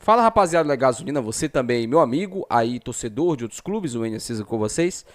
Fala, rapaziada da Gasolina, você também, meu amigo, aí torcedor de outros clubes, o Enes com vocês.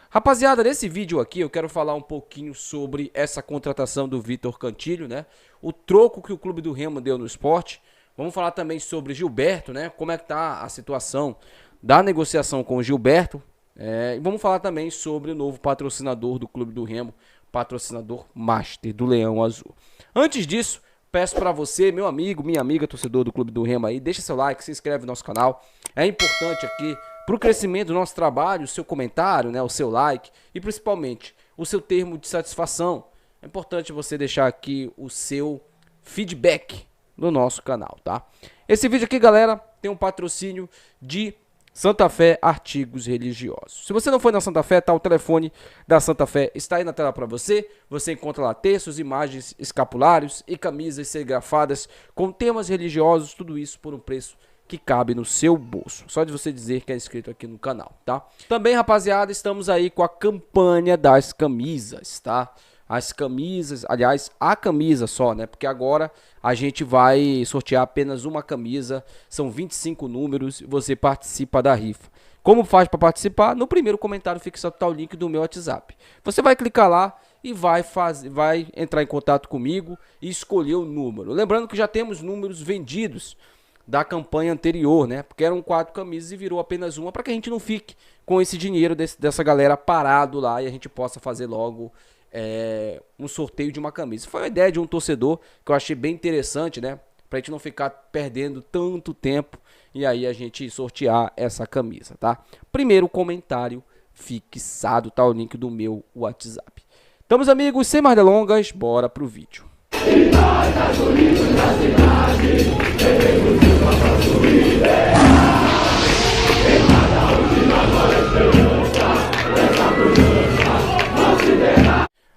Rapaziada, nesse vídeo aqui eu quero falar um pouquinho sobre essa contratação do Vitor Cantilho, né? O troco que o Clube do Remo deu no esporte. Vamos falar também sobre Gilberto, né? Como é que tá a situação da negociação com o Gilberto. E vamos falar também sobre o novo patrocinador do Clube do Remo, patrocinador Master do Leão Azul. Antes disso, peço para você, meu amigo, minha amiga, torcedor do Clube do Remo aí, deixa seu like, se inscreve no nosso canal. É importante aqui para o crescimento do nosso trabalho, o seu comentário, né, o seu like e principalmente o seu termo de satisfação. É importante você deixar aqui o seu feedback no nosso canal, tá? Esse vídeo aqui, galera, tem um patrocínio de Santa Fé Artigos Religiosos. Se você não foi na Santa Fé, tá, o telefone da Santa Fé está aí na tela para você. Você encontra lá textos, imagens, escapulários e camisas serigrafadas com temas religiosos, tudo isso por um preço que cabe no seu bolso. Só de você dizer que é inscrito aqui no canal, tá? Também, rapaziada, estamos aí com a campanha das camisas, tá? As camisas, aliás, a camisa só, né? Porque agora a gente vai sortear apenas uma camisa, são 25 números e você participa da rifa. Como faz para participar? No primeiro comentário fixado está o link do meu WhatsApp. Você vai clicar lá e vai entrar em contato comigo e escolher o número. Lembrando que já temos números vendidos da campanha anterior, né? Porque eram 4 camisas e virou apenas uma, para que a gente não fique com esse dinheiro dessa galera parado lá e a gente possa fazer logo um sorteio de uma camisa. Foi uma ideia de um torcedor que eu achei bem interessante, né? Pra gente não ficar perdendo tanto tempo e aí a gente sortear essa camisa, tá? Primeiro comentário fixado, tá o link do meu WhatsApp. Estamos, amigos, sem mais delongas, bora pro vídeo.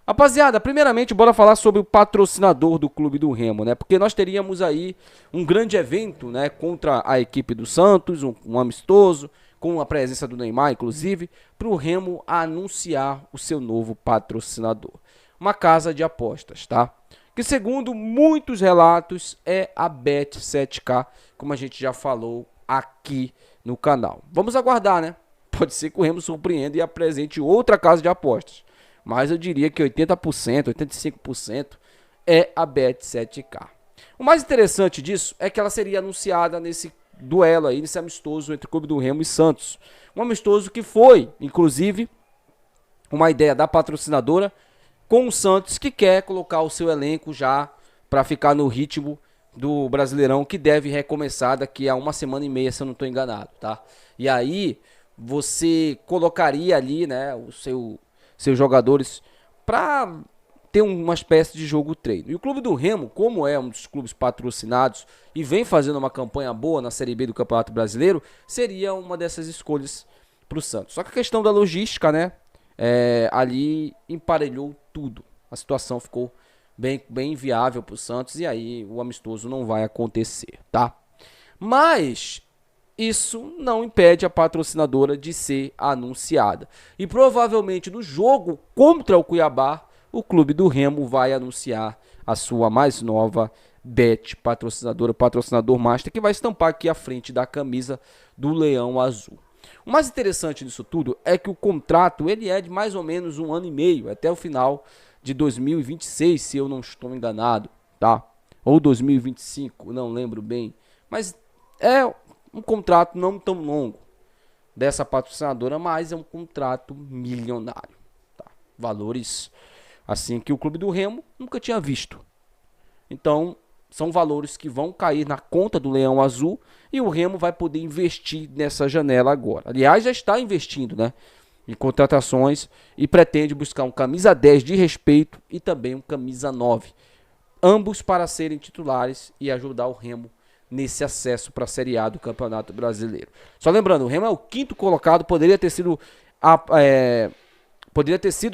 Rapaziada, primeiramente bora falar sobre o patrocinador do Clube do Remo, né? Porque nós teríamos aí um grande evento, né, contra a equipe do Santos, um amistoso, com a presença do Neymar, inclusive, para o Remo anunciar o seu novo patrocinador. Uma casa de apostas, tá? Que segundo muitos relatos é a Bet7k, como a gente já falou aqui no canal. Vamos aguardar, né? Pode ser que o Remo surpreenda e apresente outra casa de apostas. Mas eu diria que 80%, 85% é a Bet7k. O mais interessante disso é que ela seria anunciada nesse duelo aí, nesse amistoso entre o Clube do Remo e Santos. Um amistoso que foi, inclusive, uma ideia da patrocinadora com o Santos, que quer colocar o seu elenco já para ficar no ritmo do Brasileirão, que deve recomeçar daqui a 1 semana e meia, se eu não estou enganado, tá? E aí você colocaria ali, né, seus jogadores para ter uma espécie de jogo treino. E o Clube do Remo, como é um dos clubes patrocinados e vem fazendo uma campanha boa na Série B do Campeonato Brasileiro, seria uma dessas escolhas para o Santos. Só que a questão da logística, né, ali emparelhou tudo. A situação ficou bem inviável para o Santos e aí o amistoso não vai acontecer, tá? Mas isso não impede a patrocinadora de ser anunciada. E provavelmente no jogo contra o Cuiabá, o Clube do Remo vai anunciar a sua mais nova Bet patrocinadora, patrocinador Master, que vai estampar aqui à frente da camisa do Leão Azul. O mais interessante disso tudo é que o contrato ele é de mais ou menos 1 ano e meio, até o final de 2026, se eu não estou enganado, tá? Ou 2025, não lembro bem, mas é um contrato não tão longo dessa patrocinadora, mas é um contrato milionário, tá? Valores assim que o Clube do Remo nunca tinha visto. Então, são valores que vão cair na conta do Leão Azul e o Remo vai poder investir nessa janela agora. Aliás, já está investindo, né, em contratações e pretende buscar um camisa 10 de respeito e também um camisa 9. Ambos para serem titulares e ajudar o Remo nesse acesso para a Série A do Campeonato Brasileiro. Só lembrando, o Remo é o 5º colocado, poderia ter sido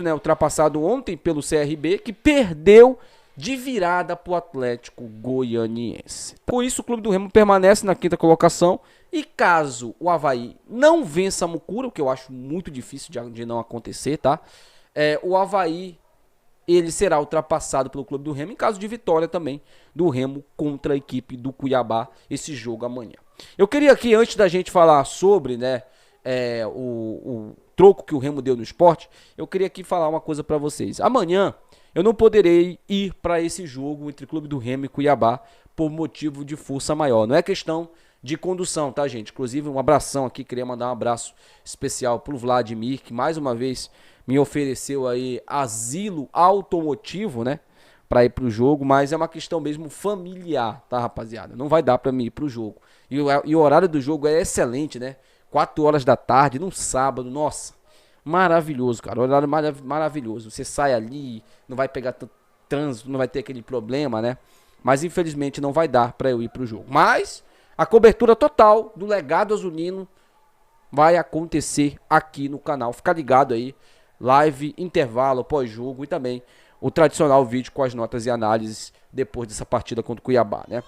né, ultrapassado ontem pelo CRB, que perdeu de virada para o Atlético Goianiense. Por isso o Clube do Remo permanece na 5ª colocação e caso o Avaí não vença a Mucura, o que eu acho muito difícil de não acontecer, tá? O Avaí ele será ultrapassado pelo Clube do Remo em caso de vitória também do Remo contra a equipe do Cuiabá, esse jogo amanhã. Eu queria aqui, antes da gente falar sobre, né, o troco que o Remo deu no Sport, eu queria aqui falar uma coisa para vocês. Amanhã eu não poderei ir para esse jogo entre Clube do Remo e Cuiabá por motivo de força maior. Não é questão de condução, tá, gente? Inclusive, um abração aqui, queria mandar um abraço especial pro Vladimir, que mais uma vez me ofereceu aí asilo automotivo, né, para ir pro jogo, mas é uma questão mesmo familiar, tá, rapaziada? Não vai dar para mim ir pro jogo. E o horário do jogo é excelente, né? 4 horas da tarde, num sábado, nossa, maravilhoso, cara, horário maravilhoso. Você sai ali, não vai pegar trânsito, não vai ter aquele problema, né? Mas infelizmente não vai dar para eu ir pro jogo. Mas a cobertura total do Legado Azulino vai acontecer aqui no canal. Fica ligado aí, live, intervalo, pós-jogo e também o tradicional vídeo com as notas e análises depois dessa partida contra o Cuiabá, né?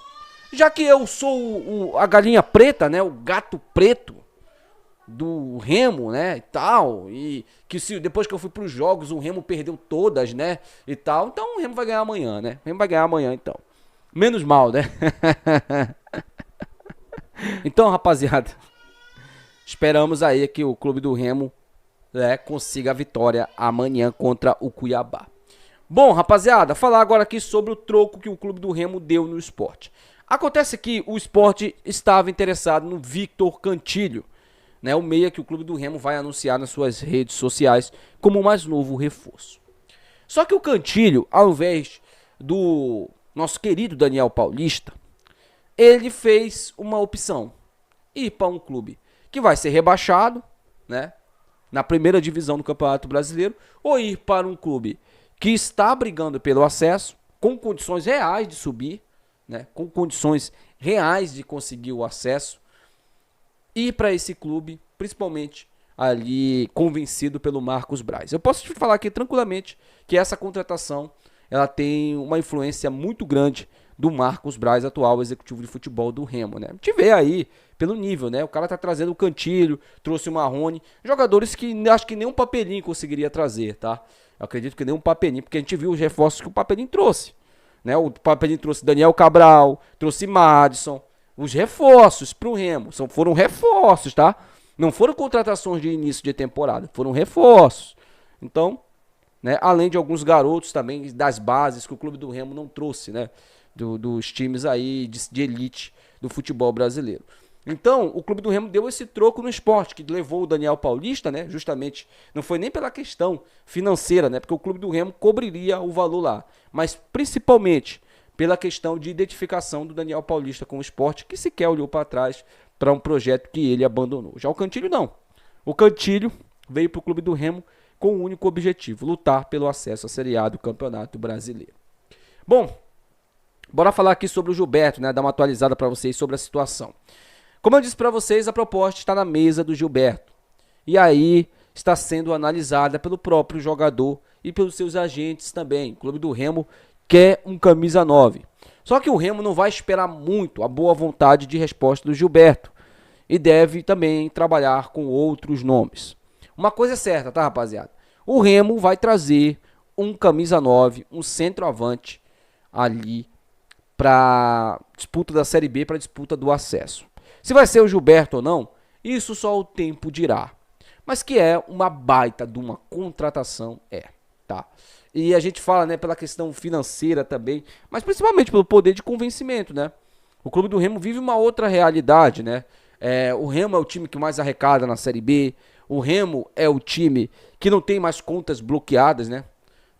Já que eu sou a galinha preta, né, o gato preto do Remo, né, e tal, e que se depois que eu fui pros jogos o Remo perdeu todas, né, e tal, então o Remo vai ganhar amanhã, né, o Remo vai ganhar amanhã, então, menos mal, né. Então, rapaziada, esperamos aí que o clube do Remo, né, consiga a vitória amanhã contra o Cuiabá. Bom, rapaziada, falar agora aqui sobre o troco que o clube do Remo deu no Sport. Acontece que o Sport estava interessado no Victor Cantilho, né, o meia que o clube do Remo vai anunciar nas suas redes sociais como o mais novo reforço. Só que o Cantilho, ao invés do nosso querido Daniel Paulista, ele fez uma opção: ir para um clube que vai ser rebaixado, né, na primeira divisão do Campeonato Brasileiro, ou ir para um clube que está brigando pelo acesso, com condições reais de subir, né, com condições reais de conseguir o acesso, ir para esse clube, principalmente ali convencido pelo Marcos Braz. Eu posso te falar aqui tranquilamente que essa contratação ela tem uma influência muito grande do Marcos Braz, atual executivo de futebol do Remo, né? A gente vê aí pelo nível, né? O cara tá trazendo o Cantilho, trouxe o Marrone, jogadores que acho que nem um Papelinho conseguiria trazer, tá? Eu acredito que nem um Papelinho, porque a gente viu os reforços que o Papelinho trouxe, né? O Papelinho trouxe Daniel Cabral, trouxe Madison, os reforços pro Remo, foram reforços, tá? Não foram contratações de início de temporada, foram reforços. Então, né, além de alguns garotos também das bases que o clube do Remo não trouxe, né? Dos times aí de elite do futebol brasileiro. Então, o clube do Remo deu esse troco no Sport, que levou o Daniel Paulista, né? Justamente, não foi nem pela questão financeira, né? Porque o clube do Remo cobriria o valor lá, mas principalmente pela questão de identificação do Daniel Paulista com o Sport, que sequer olhou para trás para um projeto que ele abandonou. Já o Cantilho não. O Cantilho veio para o clube do Remo com um único objetivo: lutar pelo acesso à Série A do Campeonato Brasileiro. Bom, bora falar aqui sobre o Gilberto, né? Dar uma atualizada para vocês sobre a situação. Como eu disse para vocês, a proposta está na mesa do Gilberto. E aí está sendo analisada pelo próprio jogador e pelos seus agentes também. O clube do Remo quer um camisa 9. Só que o Remo não vai esperar muito a boa vontade de resposta do Gilberto. E deve também trabalhar com outros nomes. Uma coisa é certa, tá, rapaziada? O Remo vai trazer um camisa 9, um centroavante ali para disputa da Série B, para disputa do acesso. Se vai ser o Gilberto ou não, isso só o tempo dirá. Mas que é uma baita de uma contratação, tá? E a gente fala, né, pela questão financeira também, mas principalmente pelo poder de convencimento, né? O clube do Remo vive uma outra realidade, né? O Remo é o time que mais arrecada na Série B. O Remo é o time que não tem mais contas bloqueadas, né?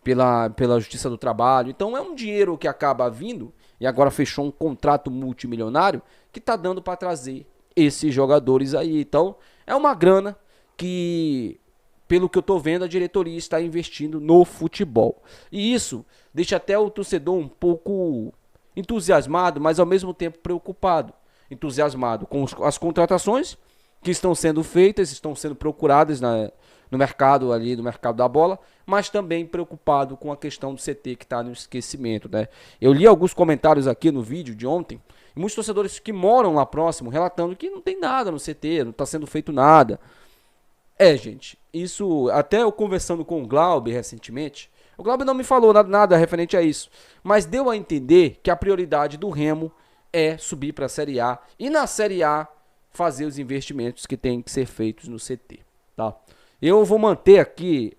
Pela Justiça do Trabalho. Então é um dinheiro que acaba vindo, e agora fechou um contrato multimilionário que tá dando para trazer esses jogadores aí. Então é uma grana que, pelo que eu tô vendo, a diretoria está investindo no futebol. E isso deixa até o torcedor um pouco entusiasmado, mas ao mesmo tempo preocupado. Entusiasmado com as contratações que estão sendo feitas, estão sendo procuradas no mercado ali, no mercado da bola, mas também preocupado com a questão do CT que está no esquecimento, né? Eu li alguns comentários aqui no vídeo de ontem, e muitos torcedores que moram lá próximo relatando que não tem nada no CT, não está sendo feito nada. Gente, isso, até eu conversando com o Glauber recentemente, o Glauber não me falou nada referente a isso, mas deu a entender que a prioridade do Remo é subir para a Série A e na Série A fazer os investimentos que têm que ser feitos no CT, tá? Eu vou manter aqui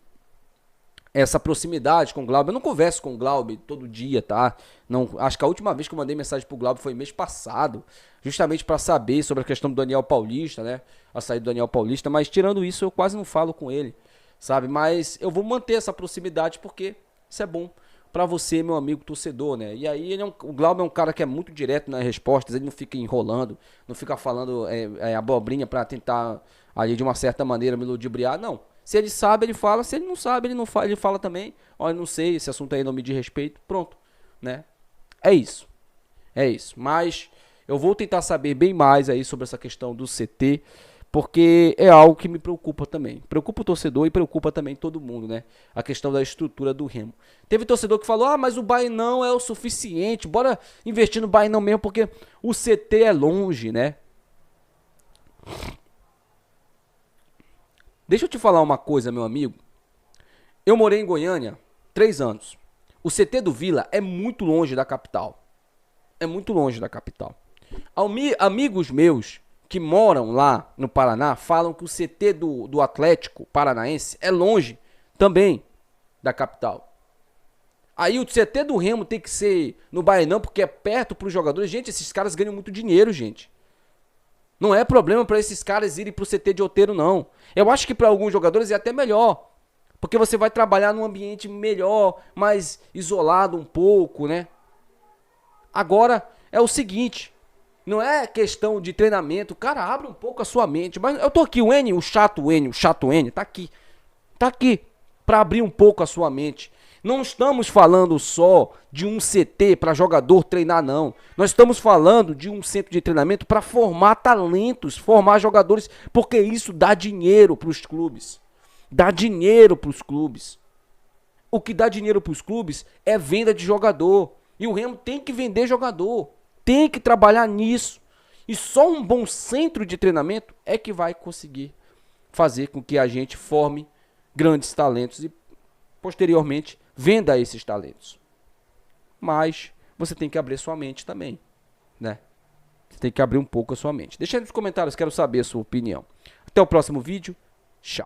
essa proximidade com o Glauber. Eu não converso com o Glauber todo dia, tá? Não, acho que a última vez que eu mandei mensagem pro Glauber foi mês passado, justamente para saber sobre a questão do Daniel Paulista, né? A saída do Daniel Paulista, mas tirando isso eu quase não falo com ele, sabe? Mas eu vou manter essa proximidade porque isso é bom para você, meu amigo torcedor, né? E aí o Glauber é um cara que é muito direto nas respostas, ele não fica enrolando, não fica falando abobrinha para tentar ali de uma certa maneira me ludibriar, não. Se ele sabe, ele fala. Se ele não sabe, ele não fala, ele fala também. Olha, não sei, esse assunto aí não me diz respeito. Pronto, né? É isso. É isso. Mas eu vou tentar saber bem mais aí sobre essa questão do CT, porque é algo que me preocupa também. Preocupa o torcedor e preocupa também todo mundo, né? A questão da estrutura do Remo. Teve torcedor que falou: ah, mas o Bainão é o suficiente. Bora investir no Bainão mesmo, porque o CT é longe, né? Deixa eu te falar uma coisa, meu amigo. Eu morei em Goiânia 3 anos. O CT do Vila é muito longe da capital. É muito longe da capital. Amigos meus que moram lá no Paraná falam que o CT do Atlético Paranaense é longe também da capital. Aí o CT do Remo tem que ser no Baenão porque é perto para os jogadores. Gente, esses caras ganham muito dinheiro, gente. Não é problema para esses caras irem pro CT de Outeiro, não. Eu acho que para alguns jogadores é até melhor. Porque você vai trabalhar num ambiente melhor, mais isolado um pouco, né? Agora, é o seguinte. Não é questão de treinamento. Cara, abre um pouco a sua mente. Mas eu tô aqui, o chato N, tá aqui. Tá aqui. Pra abrir um pouco a sua mente. Não estamos falando só de um CT para jogador treinar, não. Nós estamos falando de um centro de treinamento para formar talentos, formar jogadores, porque isso dá dinheiro para os clubes. Dá dinheiro para os clubes. O que dá dinheiro para os clubes é venda de jogador. E o Remo tem que vender jogador. Tem que trabalhar nisso. E só um bom centro de treinamento é que vai conseguir fazer com que a gente forme grandes talentos e posteriormente venda esses talentos. Mas você tem que abrir sua mente também, né? Você tem que abrir um pouco a sua mente. Deixa aí nos comentários, quero saber a sua opinião. Até o próximo vídeo.